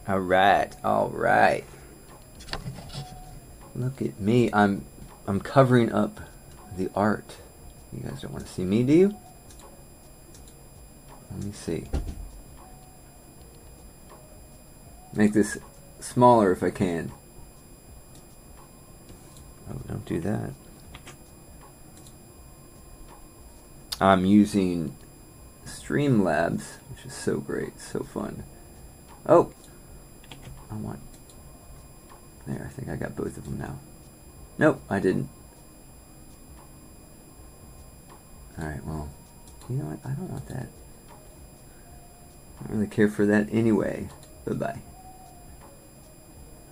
All right, all right. Look at me. I'm covering up the art. You guys don't want to see me, do you? Let me see. Make this smaller if I can. Oh, don't do that. I'm using Streamlabs, which is so great, so fun. Oh, I want. There, I think I got both of them now. Nope, I didn't. Alright, well, you know what? I don't want that. I don't really care for that anyway. Bye-bye.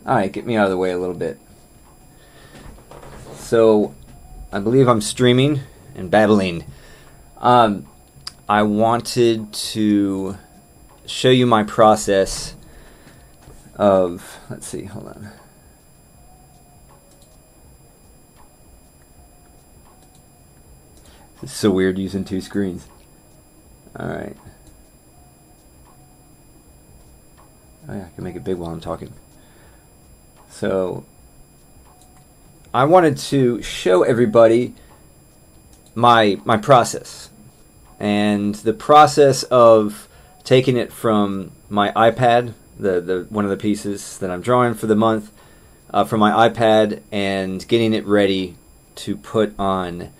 Alright, get me out of the way a little bit. So, I believe I'm streaming and babbling. I wanted to show you my process of, let's see, hold on. It's so weird using two screens. Alright. Oh yeah, I can make it big while I'm talking. So, I wanted to show everybody my process. And the process of taking it from my iPad, the one of the pieces that I'm drawing for the month, from my iPad, and getting it ready to put on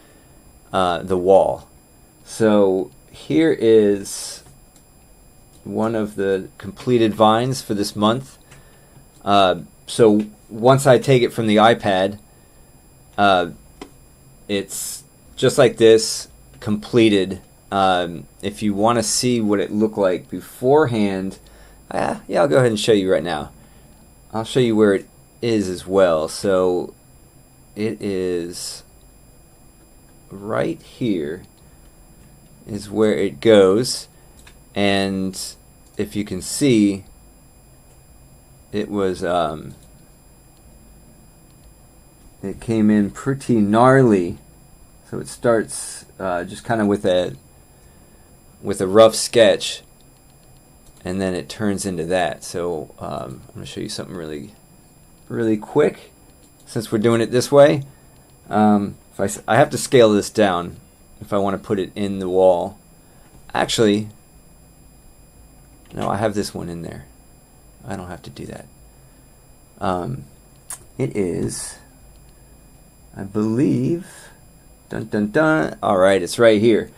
the wall. So here is one of the completed vines for this month. So once I take it from the iPad, it's just like this, completed. If you want to see what it looked like beforehand, yeah, I'll go ahead and show you right now. I'll show you where it is as well. So it is right here is where it goes, and if you can see, it was it came in pretty gnarly. So it starts just kind of with a rough sketch, and then it turns into that. So I'm going to show you something really quick, since we're doing it this way. If I have to scale this down if I want to put it in the wall. Actually, no, I have this one in there. I don't have to do that. It is, I believe, dun dun dun. All right, it's right here.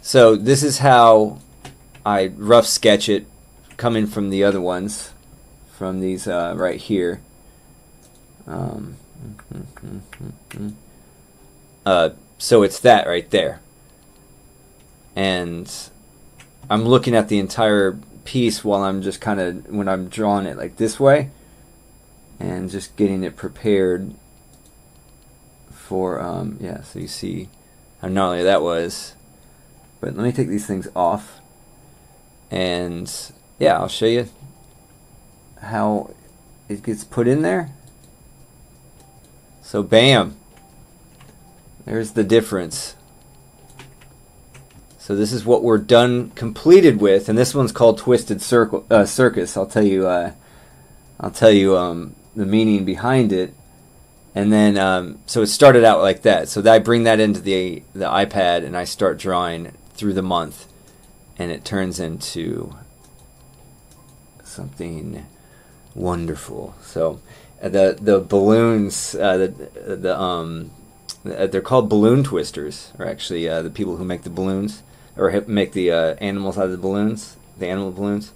So this is how I rough sketch it, coming from the other ones, from these right here. So it's that right there, and I'm looking at the entire piece while I'm just kind of, when I'm drawing it like this way, and just getting it prepared for yeah. So you see how gnarly that was. But let me take these things off, and yeah, I'll show you how it gets put in there. So bam, there's the difference. So this is what we're done, completed with, and this one's called Twisted Circus. I'll tell you the meaning behind it. And then so it started out like that. So I bring that into the iPad, and I start drawing through the month, and it turns into something wonderful. So the balloons, they're called balloon twisters, or actually the people who make the balloons, or make the animals out of the balloons, the animal balloons,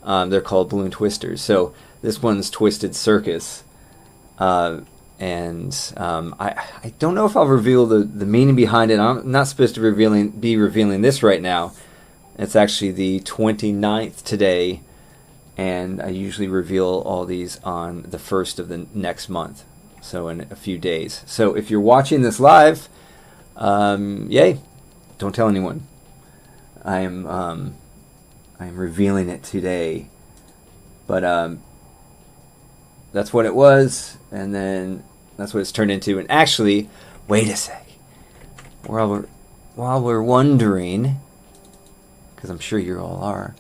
they're called balloon twisters. So this one's Twisted Circus, and I don't know if I'll reveal the meaning behind it. I'm not supposed to be revealing this right now. It's actually the 29th today, and I usually reveal all these on the 1st of the next month, so in a few days. So if you're watching this live, yay! Don't tell anyone. I am revealing it today, but that's what it was, and then that's what it's turned into. And actually, wait a sec. While we're wondering, because I'm sure you all are,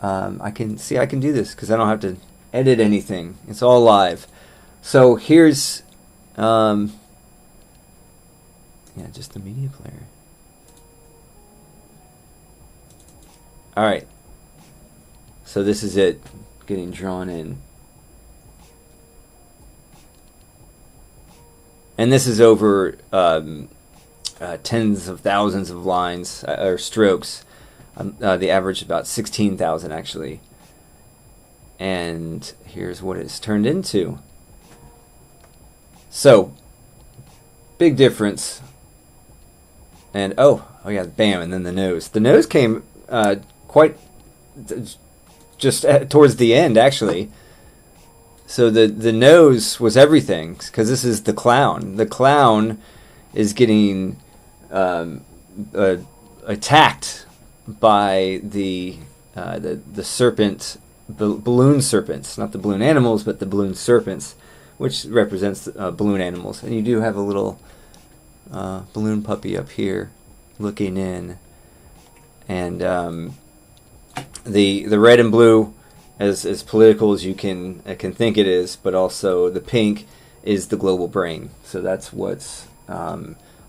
I can do this because I don't have to edit anything. It's all live. So here's yeah, just the media player. All right. So this is it getting drawn in. And this is over tens of thousands of lines or strokes. The average is about 16,000 actually. And here's what it's turned into. So, big difference. And oh yeah, bam, and then the nose. The nose came quite just towards the end actually. So the nose was everything because this is the clown. The clown is getting attacked by the serpent, balloon serpents, not the balloon animals, but the balloon serpents, which represents balloon animals. And you do have a little balloon puppy up here looking in, and the red and blue, as political as you can think it is, but also the pink is the global brain. So that's what's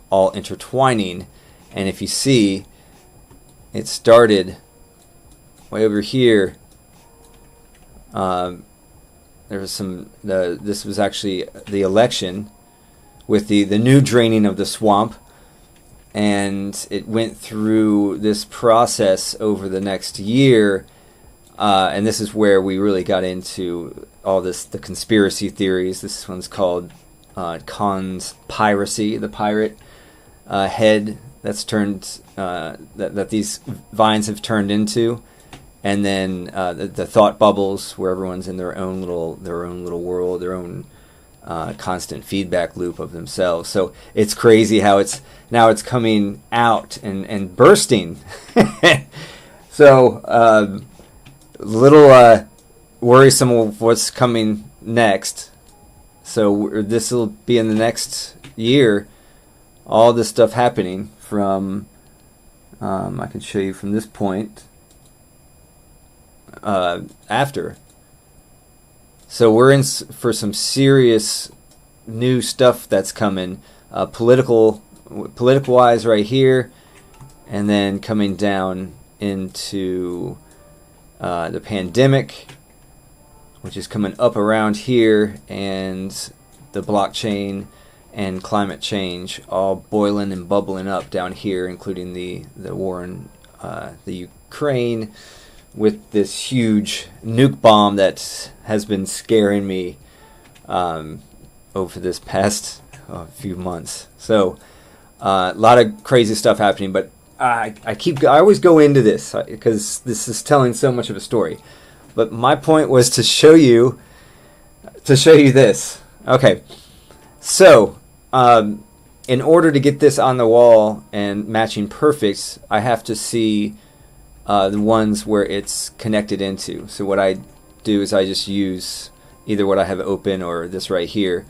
all intertwining. And if you see, it started way over here. There was some. This was actually the election with the new draining of the swamp, and it went through this process over the next year. And this is where we really got into all this, the conspiracy theories. This one's called Khan's piracy, the pirate head that's turned that these vines have turned into, and then the thought bubbles where everyone's in their own little world, their own constant feedback loop of themselves. So it's crazy how it's coming out and bursting. So. Little worrisome of what's coming next. So this will be in the next year. All this stuff happening from. I can show you from this point. After. So we're in for some serious new stuff that's coming. Political wise right here, and then coming down into. The pandemic, which is coming up around here, and the blockchain and climate change all boiling and bubbling up down here, including the war in the Ukraine with this huge nuke bomb that has been scaring me over this past few months. So a lot of crazy stuff happening, but I always go into this because this is telling so much of a story. But my point was to show you this. Okay, so in order to get this on the wall and matching perfects, I have to see the ones where it's connected into. So what I do is I just use either what I have open or this right here.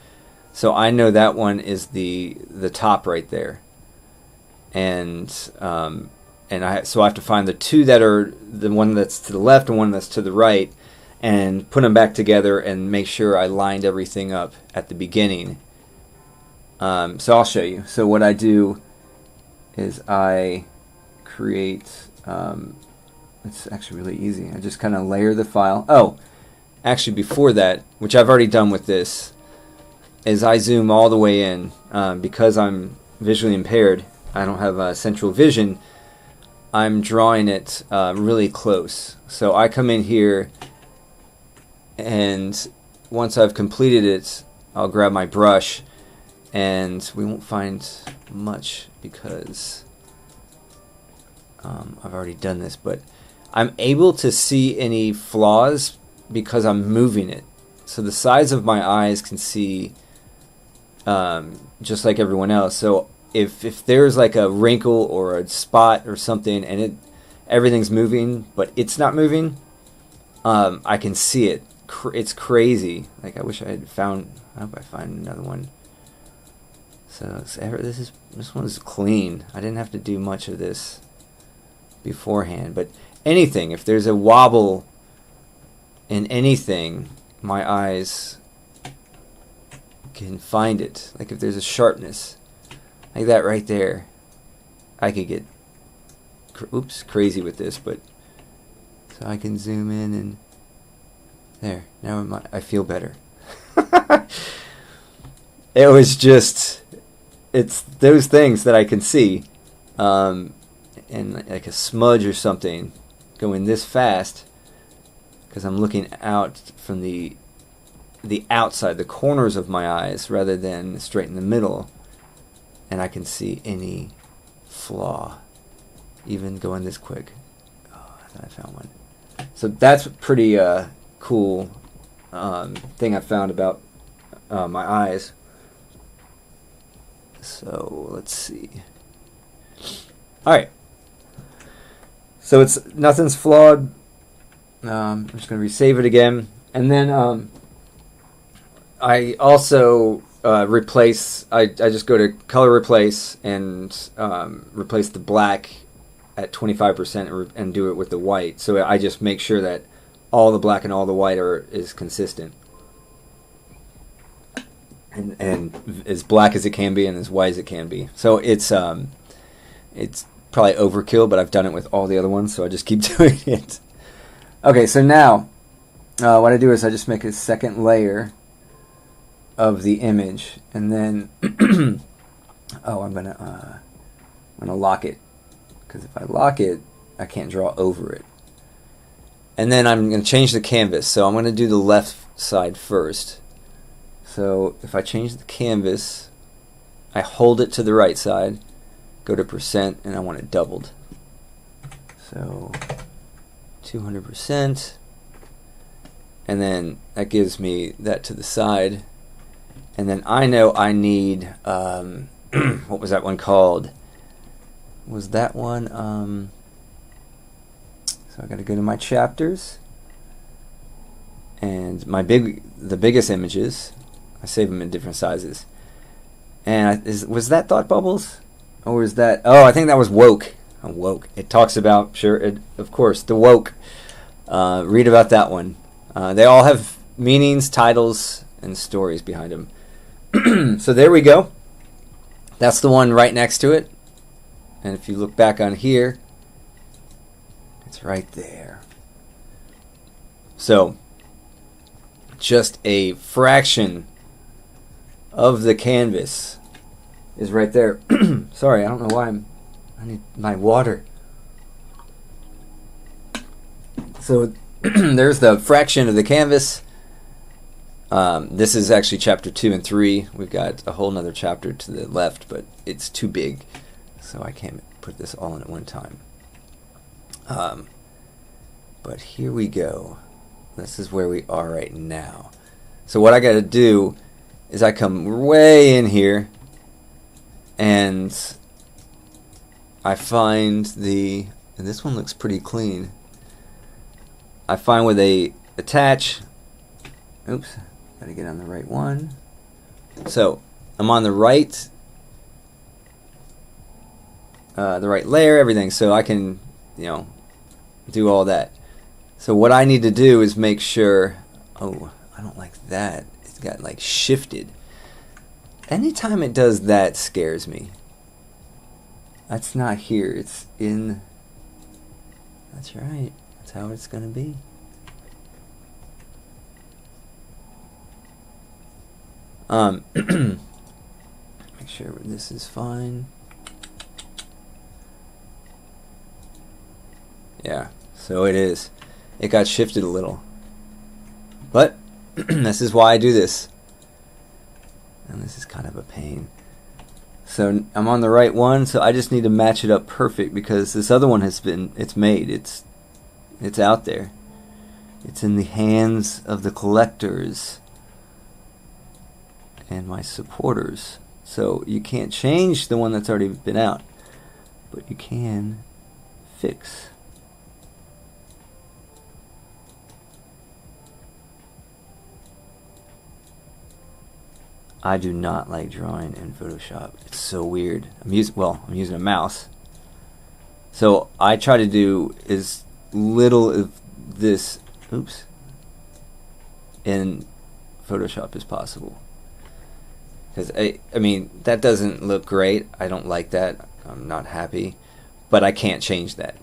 So I know that one is the top right there. And I have to find the two that are the one that's to the left and one that's to the right, and put them back together and make sure I lined everything up at the beginning. So I'll show you. So what I do is I create. It's actually really easy. I just kind of layer the file. Oh, actually before that, which I've already done with this, is I zoom all the way in because I'm visually impaired. I don't have central vision. I'm drawing it really close. So I come in here, and once I've completed it, I'll grab my brush, and we won't find much because I've already done this, but I'm able to see any flaws because I'm moving it. So the sides of my eyes can see just like everyone else. So if there's like a wrinkle or a spot or something and everything's moving but it's not moving, I can see it. It's crazy. Like I wish I had found. I hope I find another one. So this one is clean. I didn't have to do much of this beforehand, but anything. If there's a wobble in anything, my eyes can find it. Like if there's a sharpness, like that right there, I could get crazy with this, but so I can zoom in and there. Now I feel better. It was just, it's those things that I can see, and like a smudge or something going this fast, because I'm looking out from the outside, the corners of my eyes, rather than straight in the middle, and I can see any flaw, even going this quick. Oh, I thought I found one. So that's a pretty cool thing I found about my eyes. So let's see. All right. So it's nothing's flawed. I'm just going to resave it again, and then I also replace. I just go to color replace and replace the black at 25% and do it with the white. So I just make sure that all the black and all the white is consistent. And as black as it can be and as white as it can be. So it's probably overkill, but I've done it with all the other ones, so I just keep doing it. Okay, so now what I do is I just make a second layer of the image, and then I'm gonna lock it, because if I lock it, I can't draw over it. And then I'm gonna change the canvas, so I'm gonna do the left side first. So if I change the canvas, I hold it to the right side, go to percent, and I want it doubled. So 200%, and then that gives me that to the side. And then I know I need, what was that one called? Was that one, so I gotta go to my chapters, and the biggest images, I save them in different sizes. And was that Thought Bubbles? Or was that, I think that was Woke. Woke. It talks about, of course, the woke. Read about that one. They all have meanings, titles, and stories behind them. So there we go. That's the one right next to it. And if you look back on here, it's right there. So just a fraction of the canvas is right there. Sorry, I don't know why I need my water. So there's the fraction of the canvas. This is actually chapter 2 and 3. We've got a whole nother chapter to the left, but it's too big, so I can't put this all in at one time. But here we go. This is where we are right now. So what I got to do is I come way in here, and I find and this one looks pretty clean. I find where they attach. Oops, gotta get on the right one. So I'm on the right layer, everything, so I can, do all that. So what I need to do is make sure, I don't like that. It's got like shifted. Anytime it does that scares me. That's not here, it's in, that's right, that's how it's gonna be. Make sure this is fine. Yeah, so it is. It got shifted a little. But this is why I do this. And this is kind of a pain. So I'm on the right one, so I just need to match it up perfect, because this other one it's made. It's out there. It's in the hands of the collectors and my supporters. So you can't change the one that's already been out, but you can fix. I do not like drawing in Photoshop. It's so weird. I'm using a mouse. So I try to do as little of this, oops, in Photoshop as possible. Because I mean, that doesn't look great. I don't like that. I'm not happy, but I can't change that.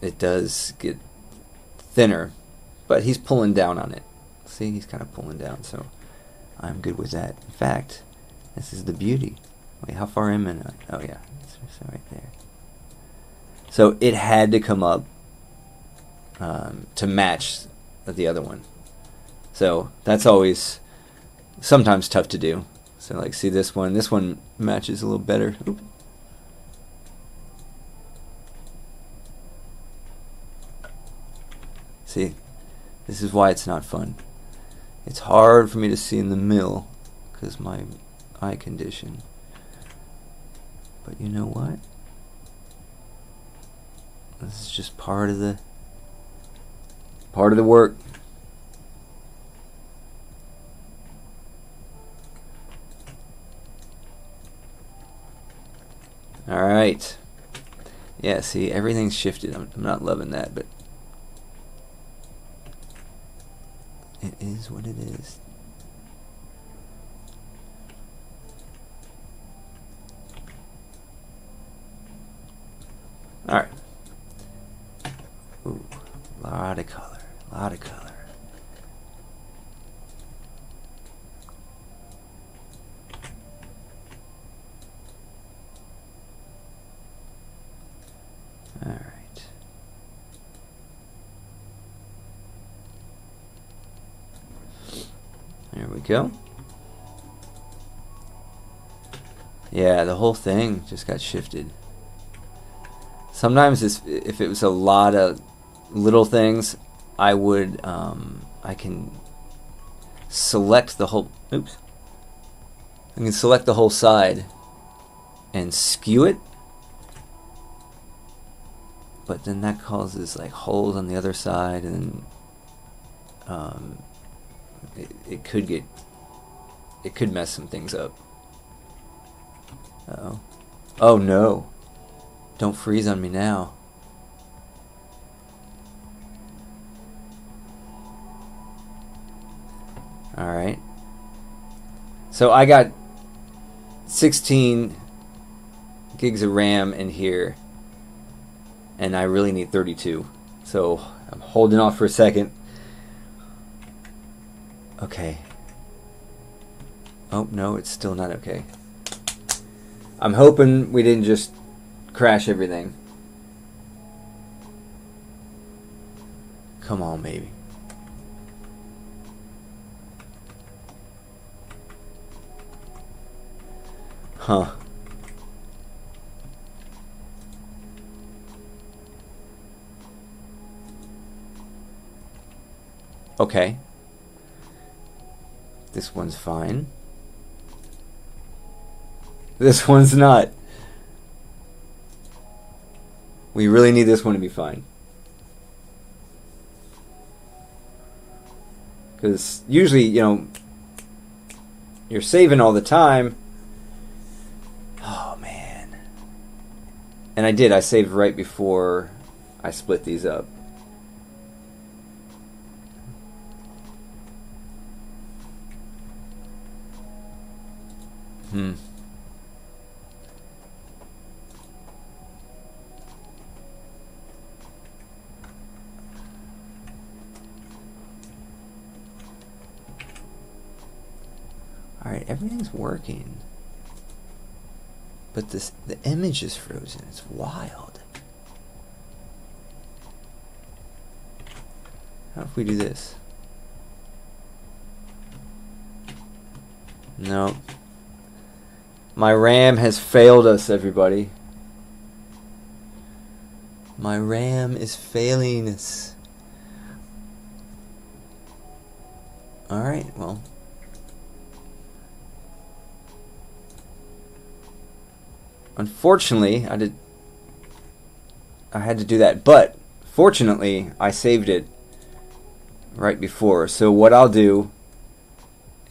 It does get thinner, but he's pulling down on it. See, he's kind of pulling down, so I'm good with that. In fact, this is the beauty. Wait, how far am I? Oh yeah, it's right there. So it had to come up to match the other one. So that's always sometimes tough to do. So like, see this one matches a little better. Oop. See, this is why it's not fun. It's hard for me to see in the middle because my eye condition. But you know what? This is just part of the work. All right. Yeah, see, everything's shifted. I'm not loving that, but it is what it is. All right. Ooh, lot of color, lot of color. All right. There we go. Yeah, the whole thing just got shifted. Sometimes if it was a lot of little things, I would I can select the whole oops. I can select the whole side and skew it. But then that causes like holes on the other side, and it could mess some things up. Uh-oh. Oh no. Don't freeze on me now. Alright. So I got 16 gigs of RAM in here, and I really need 32. So I'm holding off for a second. Okay. Oh, no, it's still not okay. I'm hoping we didn't just crash everything. Come on, baby. Huh. Okay. This one's fine. This one's not. We really need this one to be fine. Because usually, you know, you're saving all the time. Oh, man. And I saved right before I split these up. Alright, everything's working. But the image is frozen. It's wild. How if we do this? No. My RAM has failed us, everybody. My RAM is failing us. Alright, well. Unfortunately, I had to do that, but fortunately, I saved it right before. So what I'll do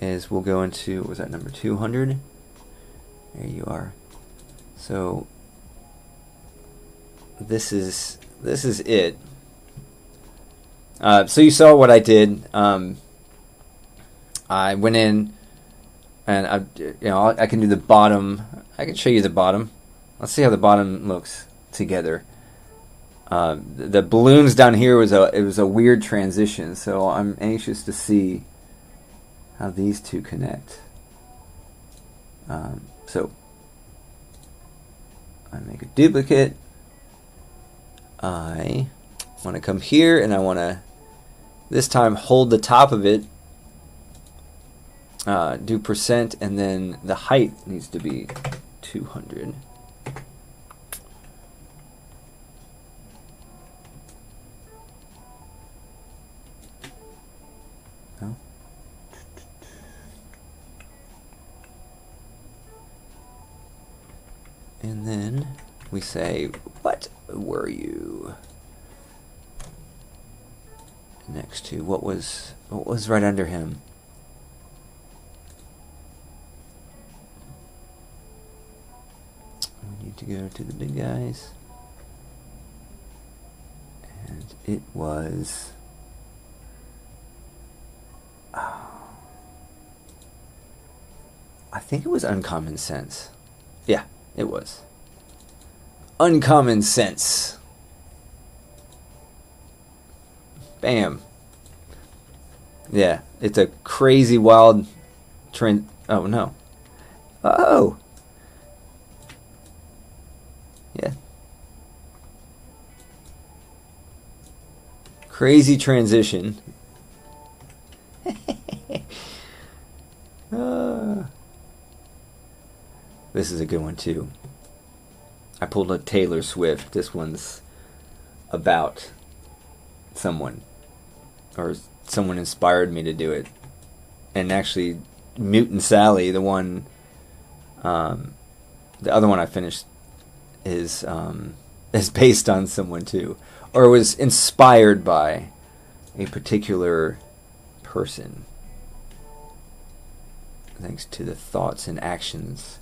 is we'll go into, what was that, number 200? There you are. So this is this is it. So you saw what I did. I went in, and I can do the bottom. I can show you the bottom. Let's see how the bottom looks together. The balloons down here was a weird transition, so I'm anxious to see how these two connect. So I make a duplicate. I want to come here, and I want to this time hold the top of it. Do percent, and then the height needs to be 200. No. And then we say, what were you? Next to what was right under him? We need to go to the big guys. And it was I think it was Uncommon Sense. Yeah, it was. Uncommon Sense. Bam. Yeah, it's a crazy wild trend. Oh, no. Oh. Yeah. Crazy transition. This is a good one, too. I pulled a Taylor Swift. This one's about someone. Or someone inspired me to do it. And actually, Mutant Sally, the one, the other one I finished, is based on someone too, or was inspired by a particular person, thanks to the thoughts and actions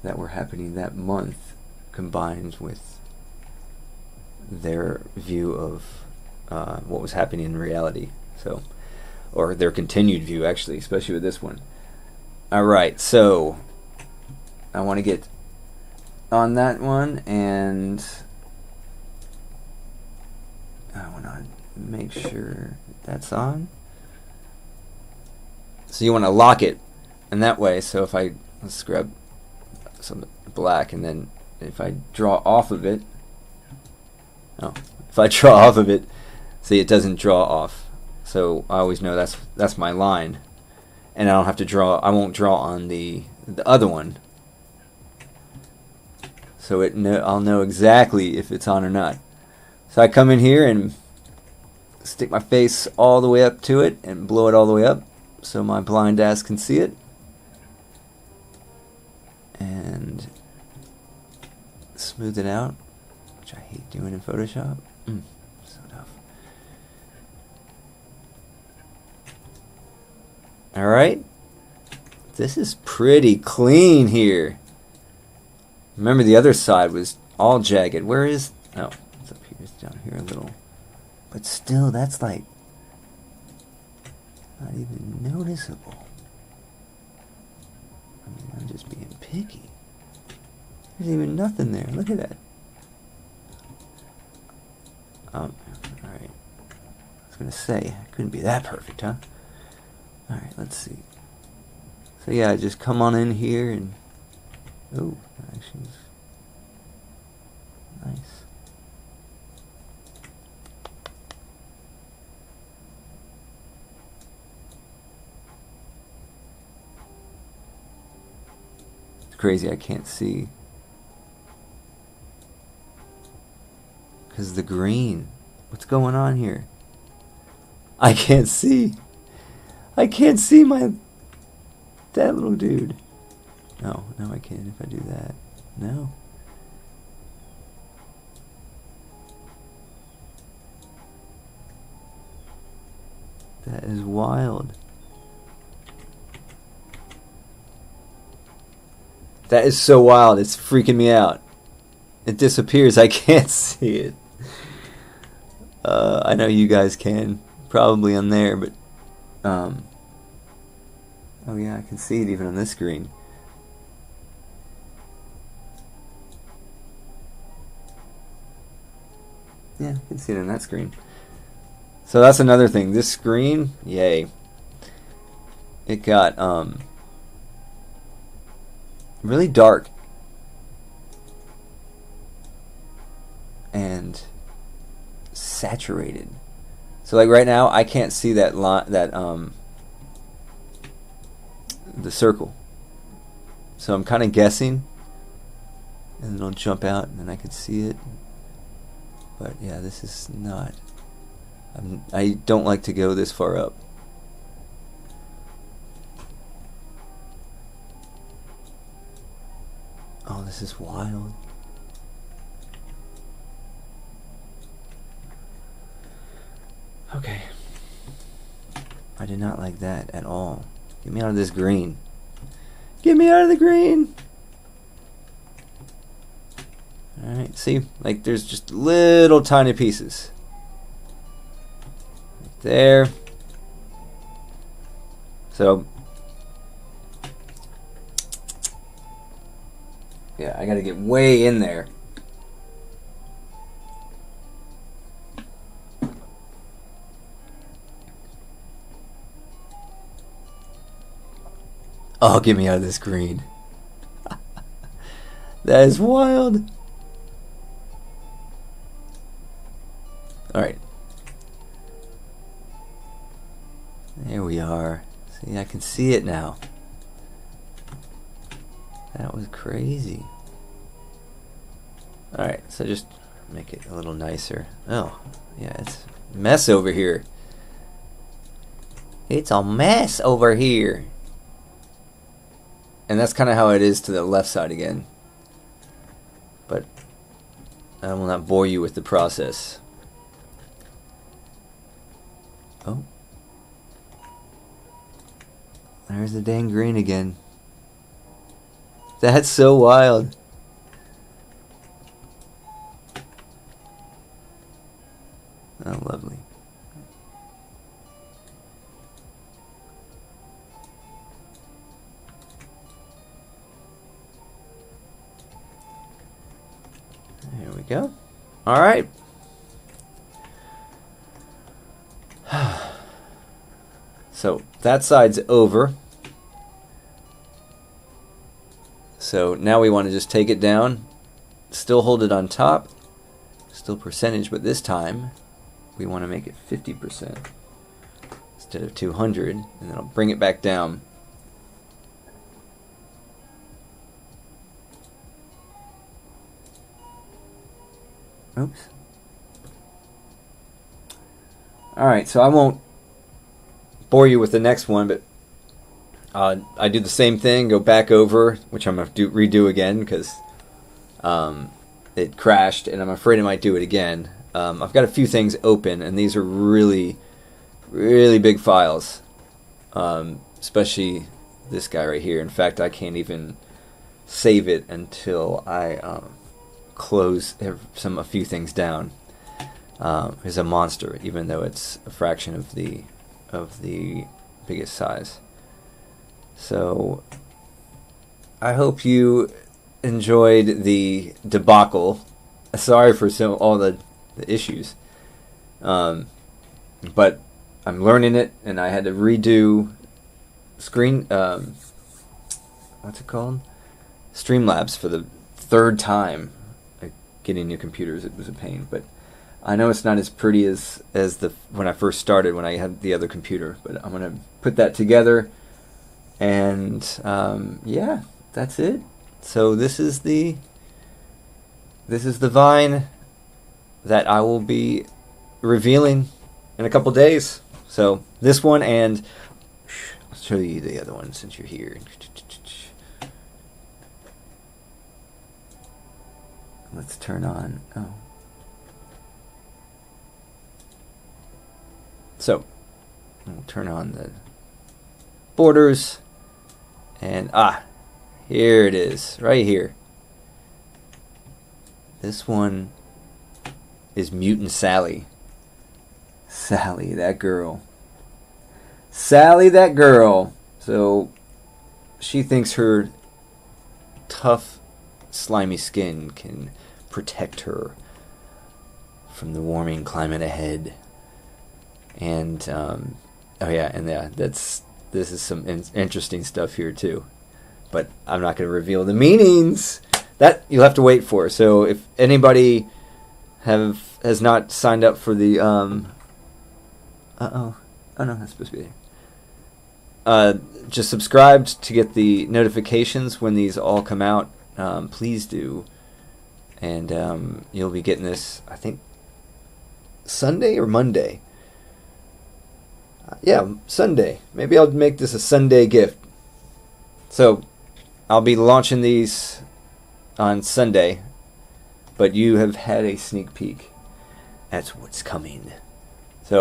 that were happening that month, combined with their view of what was happening in reality. So, or their continued view, actually, especially with this one. Alright, so I want to get on that one, and I want to make sure that's on. So you want to lock it, and that way, so if let's grab some black, and then if I draw off of it, see, it doesn't draw off. So I always know that's my line, and I don't have to draw. I won't draw on the other one. So I'll know exactly if it's on or not. So I come in here and stick my face all the way up to it and blow it all the way up so my blind ass can see it. And smooth it out, which I hate doing in Photoshop. So tough. Alright. This is pretty clean here. Remember, the other side was all jagged. Where is... Oh, it's up here. It's down here a little. But still, that's like... not even noticeable. I mean, I'm just being picky. There's even nothing there. Look at that. Alright. I was going to say, it couldn't be that perfect, huh? Alright, let's see. So yeah, I just come on in here and... Oh, that actually is nice. It's crazy, I can't see. Because the green. What's going on here? I can't see. I can't see that little dude. No, I can't if I do that. No. That is wild. That is so wild. It's freaking me out. It disappears. I can't see it. I know you guys can, probably on there, but oh yeah, I can see it even on this screen. Yeah, I can see it on that screen. So that's another thing. This screen, yay. It got really dark and saturated. So like right now, I can't see that the circle. So I'm kind of guessing, and it'll jump out, and then I could see it. But yeah, this is not. I don't like to go this far up. Oh, this is wild. Okay. I did not like that at all. Get me out of this green. Get me out of the green! Alright, see? Like, there's just little tiny pieces. Right there. So, yeah, I gotta get way in there. Oh, get me out of this green. That is wild. Alright. There we are. See, I can see it now. That was crazy. Alright, so just make it a little nicer. Oh, yeah, it's a mess over here. It's a mess over here. And that's kind of how it is to the left side again. But I will not bore you with the process. Oh. There's the dang green again. That's so wild. Oh, lovely. There we go. All right. So that side's over. So now we want to just take it down, still hold it on top, still percentage, but this time we want to make it 50% instead of 200, and then I'll bring it back down. Oops. Alright, so I won't bore you with the next one, but I do the same thing, go back over, which I'm going to redo again because it crashed, and I'm afraid I might do it again. I've got a few things open, and these are really, really big files, especially this guy right here. In fact, I can't even save it until I close a few things down. It's a monster, even though it's a fraction of the biggest size. So I hope you enjoyed the debacle. Sorry for all the issues, but I'm learning it, and I had to redo what's it called? Streamlabs for the third time. Getting new computers, it was a pain, but I know it's not as pretty as when I first started, when I had the other computer, but I'm gonna put that together, and yeah, that's it. So this is the Vine that I will be revealing in a couple days. So this one, and I'll show you the other one since you're here. Let's turn on. Oh. So we'll turn on the borders, and here it is, right here. This one is Mutant Sally. Sally, that girl. Sally, that girl. So she thinks her tough, slimy skin can protect her from the warming climate ahead. And this is some interesting stuff here too. But I'm not going to reveal the meanings. That you'll have to wait for. So if anybody has not signed up for the oh no, that's supposed to be there. Just subscribed to get the notifications when these all come out. Please do. And you'll be getting this, I think, Sunday or Monday. Yeah, Sunday. Maybe I'll make this a Sunday gift. So I'll be launching these on Sunday, but you have had a sneak peek. That's what's coming.